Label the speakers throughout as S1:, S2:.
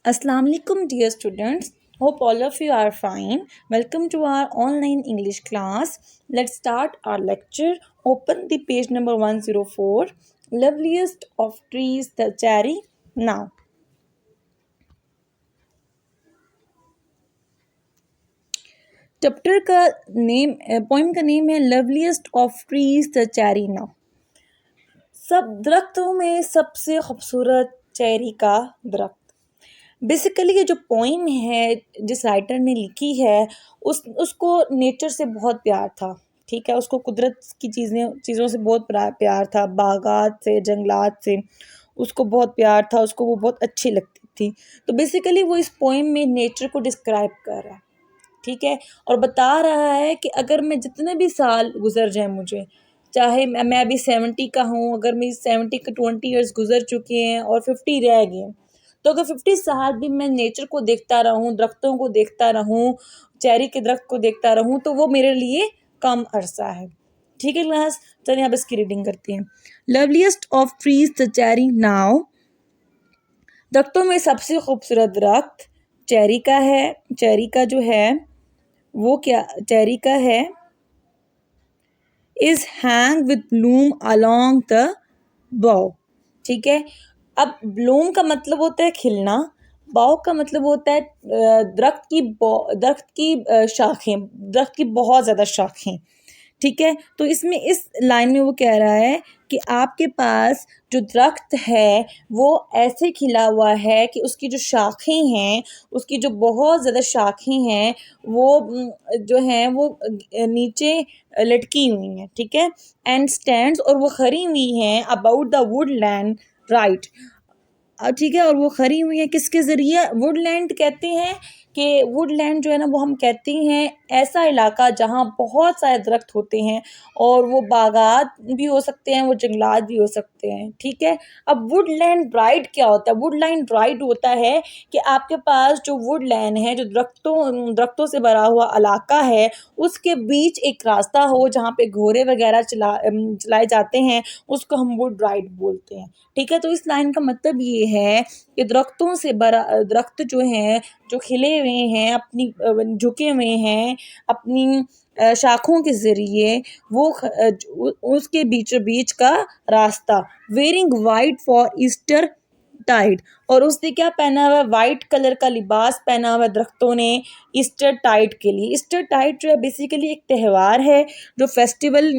S1: Assalamu alaikum dear students. Hope all of you are fine. Welcome to our online English class. Let's start our lecture. Open the page number 104. Loveliest of trees the cherry. Now. Chapter का name poem का name है loveliest of trees the cherry now. सब दरख्तों में सबसे खूबसूरत cherry का दरख्त। बेसिकली ये जो पोइम है जिस राइटर ने लिखी है उसको नेचर से बहुत प्यार था। ठीक है, उसको कुदरत की चीज़ों से बहुत प्यार था, बागात से, जंगलात से उसको बहुत प्यार था, उसको वो बहुत अच्छी लगती थी। तो बेसिकली वो इस पोइम में नेचर को डिस्क्राइब कर रहा है। ठीक है, और बता रहा है कि अगर मैं जितने भी साल गुजर जाए मुझे, चाहे मैं अभी 70 का हूँ, अगर मेरी 70 के 20 ईयर्स गुजर चुके हैं और 50 रह गए, तो अगर 50 साल भी मैं नेचर को देखता रहूँ, दरख्तों को देखता रहूँ, चेरी के दरख्त को देखता रहूँ, तो वो मेरे लिए कम अरसा है। ठीक है क्लास, चलिए यहाँ पर इसकी रीडिंग करते हैं। Loveliest of trees the cherry now. दरख्तों में सबसे खूबसूरत दरख्त चेरी का है। चेरी का जो है वो क्या चेरी का है is hang with Bloom along the बाउ। ठीक है, अब ब्लूम का मतलब होता है खिलना, बाउ का मतलब होता है दरख्त की शाखें, दरख्त की बहुत ज़्यादा शाखें। ठीक है, तो इसमें इस लाइन में वो कह रहा है कि आपके पास जो दरख्त है वो ऐसे खिला हुआ है कि उसकी जो शाखें हैं, उसकी जो बहुत ज़्यादा शाखें हैं वो जो हैं वो नीचे लटकी हुई हैं। ठीक है, एंड स्टैंड्स, और वो खड़ी हुई हैं अबाउट द वुडलैंड राइट। ठीक है, और वो खड़ी हुई है किसके ज़रिए? वुडलैंड कहते हैं कि वुडलैंड जो है ना वो हम कहते हैं ऐसा इलाका जहाँ बहुत सारे दरख्त होते हैं, और वो बागात भी हो सकते हैं, वो जंगलात भी हो सकते हैं। ठीक है, अब वुडलैंड ब्राइट क्या होता है? वुडलैंड ब्राइट होता है कि आपके पास जो वुडलैंड है, जो दरख्तों से भरा हुआ इलाका है, उसके बीच एक रास्ता हो जहाँ पे घोड़े वगैरह चलाए जाते हैं, उसको हम वुड ब्राइट बोलते हैं। ठीक है, तो इस लाइन का मतलब ये है कि दरख्तों से बड़ा दरख्त जो हैं, जो खिले हुए हैं, अपनी झुके हुए हैं, अपनी शाखों के ज़रिए, वो उसके बीचों बीच का रास्ता। Wearing white for Eastertide, और उसने क्या पहना हुआ है? वाइट कलर का लिबास पहना हुआ है दरख्तों ने ईस्टर टाइड के लिए। ईस्टर टाइड जो है बेसिकली एक त्यौहार है, जो फेस्टिवल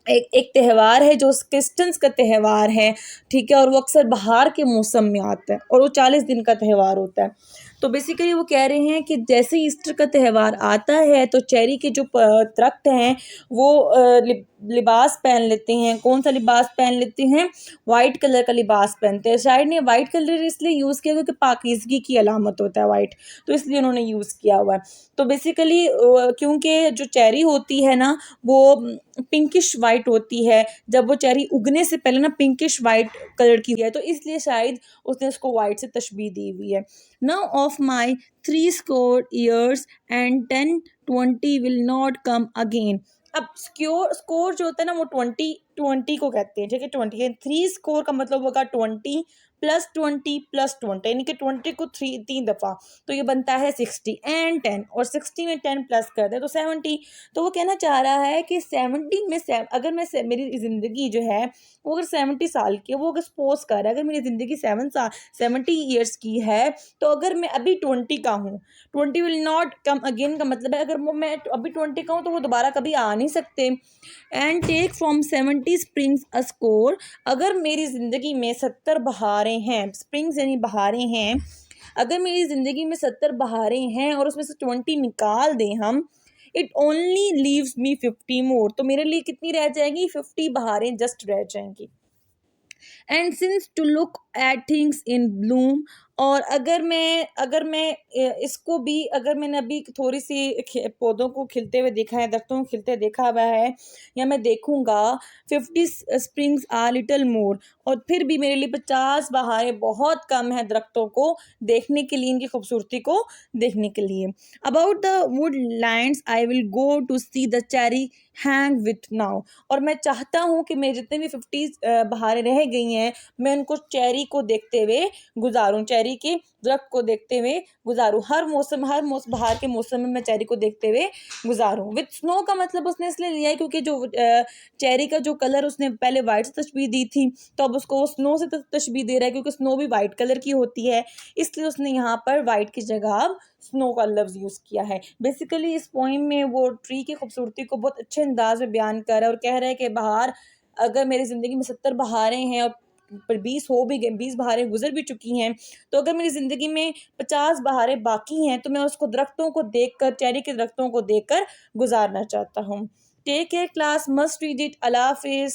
S1: एक त्यौहार है, जो क्रिश्चियंस का त्यौहार है। ठीक है, और वो अक्सर बाहर के मौसम में आता है और वो 40 दिन का त्यौहार होता है। तो बेसिकली वो कह रहे हैं कि जैसे ईस्टर का त्यौहार आता है तो चेरी के जो दरख्त हैं वो लिबास पहन लेते हैं। कौन सा लिबास पहन लेते हैं? वाइट कलर का लिबास पहनते हैं। शायद ने वाइट कलर इसलिए यूज़ किया क्योंकि पाकीज़गी की अलामत होता है वाइट, तो इसलिए उन्होंने यूज़ किया हुआ है। तो बेसिकली क्योंकि जो चेरी होती है ना वो पिंकिश वाइट होती है, जब वो चेरी उगने से पहले ना पिंकिश वाइट कलर की है, तो इसलिए शायद उसने उसको वाइट से तशबीह दी हुई है। Now of my 3 years and 10-20 will not come again. अब स्कोर जो होता है ना वो 20 को कहते हैं। ठीक है, 20 3 स्कोर का मतलब होगा 20 +20 यानी कि 20 को 3 दफ़ा, तो ये बनता है 60 एंड 10, और 60 में 10 प्लस कर दे तो 70। तो वो कहना चाह रहा है कि 70 में अगर मेरी ज़िंदगी जो है वो अगर 70 साल की है, वो अगर सपोज कर रहा है अगर मेरी ज़िंदगी 70 ईयर्स की है, तो अगर मैं अभी 20 का हूँ, 20 विल नॉट कम अगेन का मतलब है अगर मैं अभी 20 का हूँ तो वो दोबारा कभी आ नहीं सकते। And take from 70 springs a score, अगर मेरी ज़िंदगी में 70 बहारें हैं, स्प्रिंग्स यानी बहारें हैं, अगर मेरी ज़िंदगी में 70 बहारें हैं और उसमें से 20 निकाल दें हम, इट ओनली लीव्स मी 50 मोर, तो मेरे लिए कितनी रह जाएंगी? 50 बहारें जस्ट रह जाएंगी। And since to look at things in Bloom, और अगर मैं इसको भी अगर मैंने अभी थोड़ी सी पौधों को खिलते हुए देखा है, दरख्तों को खिलते देखा हुआ है, या मैं देखूंगा 50 स्प्रिंग्स आर लिटिल मोर, और फिर भी मेरे लिए 50 बहारें बहुत कम है दरख्तों को देखने के लिए, इनकी खूबसूरती को देखने के लिए। About the woodlands I will go to see the cherry hung with now, और मैं चाहता हूँ कि मेरे जितने भी 50 बहारें रह गई हैं मैं उनको चेरी चेरी को देखते हुए गुजारूं, चेरी के दरख्त को देखते हुए गुजारूं, हर मौसम बाहर के मौसम में मैं चेरी को देखते हुए गुजारूं। विद स्नो का मतलब उसने इसलिए लिया है क्योंकि जो चेरी का जो कलर उसने पहले वाइट से तशबीह दी थी, तो अब उसको वो स्नो से तशबीह दे रहा है क्योंकि स्नो भी वाइट कलर की होती है, इसलिए उसने यहाँ पर वाइट की जगह अब स्नो का लफ्ज़ यूज़ किया है। बेसिकली इस पोइम में वो ट्री की खूबसूरती को बहुत अच्छे अंदाज में बयान कर रहा है और कह रहा है कि बहार, अगर मेरी ज़िंदगी में 70 बहारें हैं और पर 20 हो भी गए, 20 बहारें गुजर भी चुकी हैं, तो अगर मेरी ज़िंदगी में 50 बहारें बाकी हैं तो मैं उसको दरख्तों को देखकर, चेरी के दरख्तों को देखकर गुजारना चाहता हूँ। Take care class, must read it, अल्लाह हाफिज़।